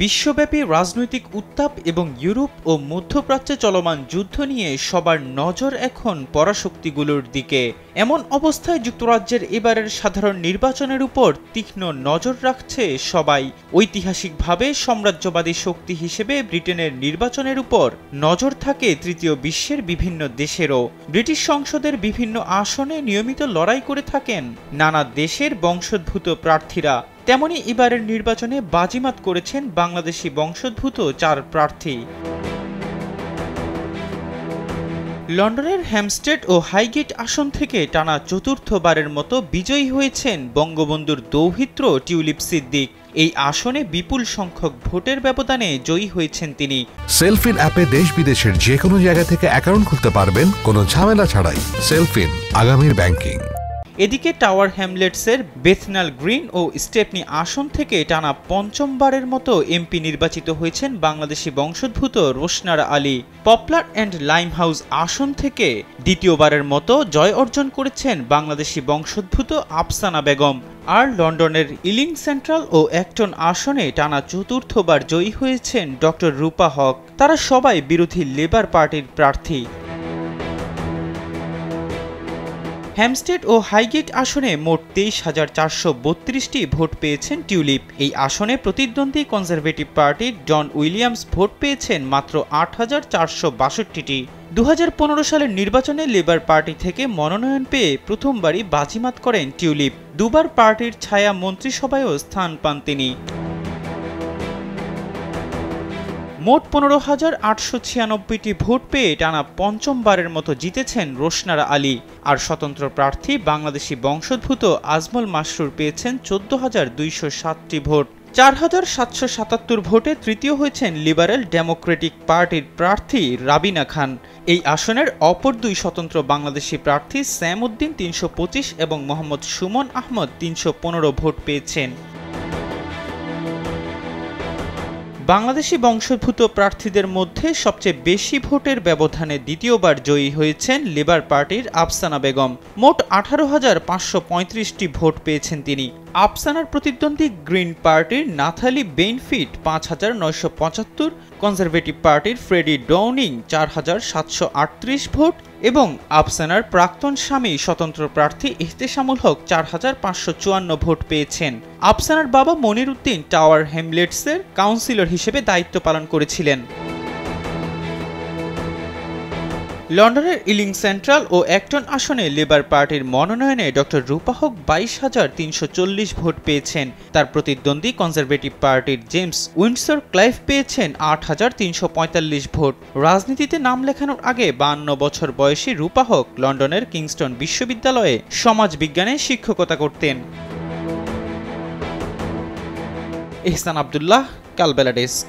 বিশ্বব্যাপী রাজনৈতিক উত্তাপ এবং ইউরোপ ও মধ্যপ্রাচ্যে চলমান যুদ্ধ নিয়ে সবার নজর এখন পরাশক্তিগুলোর দিকে। এমন অবস্থায় যুক্তরাজ্যের এবারের সাধারণ নির্বাচনের উপর তীক্ষ্ণ নজর রাখছে সবাই। ঐতিহাসিকভাবে সাম্রাজ্যবাদী শক্তি হিসেবে ব্রিটেনের নির্বাচনের উপর নজর থাকে তৃতীয় বিশ্বের বিভিন্ন দেশেরও। ব্রিটিশ সংসদের বিভিন্ন আসনে নিয়মিত লড়াই করে থাকেন নানা দেশের বংশোদ্ভূত প্রার্থীরা। তেমনি এবারের নির্বাচনে বাজিমাত করেছেন বাংলাদেশি বংশোদ্ভূত 4 প্রার্থী। লন্ডনের হ্যামস্টেড ও হাইগেট আসন থেকে টানা চতুর্থবারের মতো বিজয়ী হয়েছেন বঙ্গবন্ধুর দৌহিত্র টিউলিপ সিদ্দিক। এই আসনে বিপুল সংখ্যক ভোটের ব্যবধানে জয়ী হয়েছেন তিনি। সেলফিন অ্যাপে দেশ বিদেশের যে কোনো জায়গা থেকে অ্যাকাউন্ট খুলতে পারবেন কোনো ঝামেলা ছাড়াই। সেলফিন, আগামীর ব্যাংকিং। এদিকে টাওয়ার হ্যামলেটসের বেথনাল গ্রিন ও স্টেপনি আসন থেকে টানা পঞ্চমবারের মতো এমপি নির্বাচিত হয়েছেন বাংলাদেশি বংশোদ্ভূত Rushanara Ali. Poplar and Limehouse আসন থেকে দ্বিতীয়বারের মতো জয় অর্জন করেছেন বাংলাদেশি বংশোদ্ভূত আফসানা বেগম। আর লন্ডনের ইলিং সেন্ট্রাল ও অ্যাক্টন আসনে টানা চতুর্থবার জয়ী হয়েছেন ডক্টর রূপা হক। তারা সবাই বিরোধী লেবার পার্টির প্রার্থী। হ্যামস্টেড ও হাইগেট আসনে মোট 23,432টি ভোট পেয়েছেন টিউলিপ। এই আসনে প্রতিদ্বন্দ্বী কনজারভেটিভ পার্টির জন উইলিয়ামস ভোট পেয়েছেন মাত্র 8,462টি। 2015 সালের নির্বাচনে লেবার পার্টি থেকে মনোনয়ন পেয়ে প্রথমবারই বাজিমাত করেন টিউলিপ। দুবার পার্টির ছায়া মন্ত্রিসভায়ও স্থান পান তিনি। মোট 15,896টি ভোট পেয়ে টানা পঞ্চমবারের মতো জিতেছেন রোশনারা আলী। আর স্বতন্ত্র প্রার্থী বাংলাদেশি বংশোদ্ভূত আজমল মাসরুর পেয়েছেন 14,207টি ভোট। 4,777 ভোটে তৃতীয় হয়েছেন লিবারেল ডেমোক্রেটিক পার্টির প্রার্থী রাবিনা খান। এই আসনের অপর দুই স্বতন্ত্র বাংলাদেশি প্রার্থী স্যাম উদ্দিন 325 এবং মোহাম্মদ সুমন আহমদ 315 ভোট পেয়েছেন। বাংলাদেশি বংশোদ্ভূত প্রার্থীদের মধ্যে সবচেয়ে বেশি ভোটের ব্যবধানে দ্বিতীয়বার জয়ী হয়েছেন লেবার পার্টির আফসানা বেগম। মোট 18,535টি ভোট পেয়েছেন তিনি। আফসানার প্রতিদ্বন্দ্বী গ্রিন পার্টির নাথালি বেইনফিট 5,975, কনজারভেটিভ পার্টির ফ্রেডি ডৌনিং 4,738 ভোট এবং আফসানার প্রাক্তন স্বামী স্বতন্ত্র প্রার্থী ইহতেশামুল হক 4,554 ভোট পেয়েছেন। আফসানার বাবা মনির উদ্দিন টাওয়ার হ্যামলেটসের কাউন্সিলর হিসেবে দায়িত্ব পালন করেছিলেন। লন্ডনের ইলিং সেন্ট্রাল ও অ্যাক্টন আসনে লেবার পার্টির মনোনয়নে ডক্টর রূপা হক 22,340 ভোট পেয়েছেন। তার প্রতিদ্বন্দ্বী কনজারভেটিভ পার্টির জেমস উইন্ডসর ক্লাইভ পেয়েছেন 8,345 ভোট। রাজনীতিতে নাম লেখানোর আগে 52 বছর বয়সী রূপা হক লন্ডনের কিংস্টন বিশ্ববিদ্যালয়ে সমাজবিজ্ঞানে শিক্ষকতা করতেন। ইহসান আব্দুল্লাহ, কালবেলা ডেস্ক।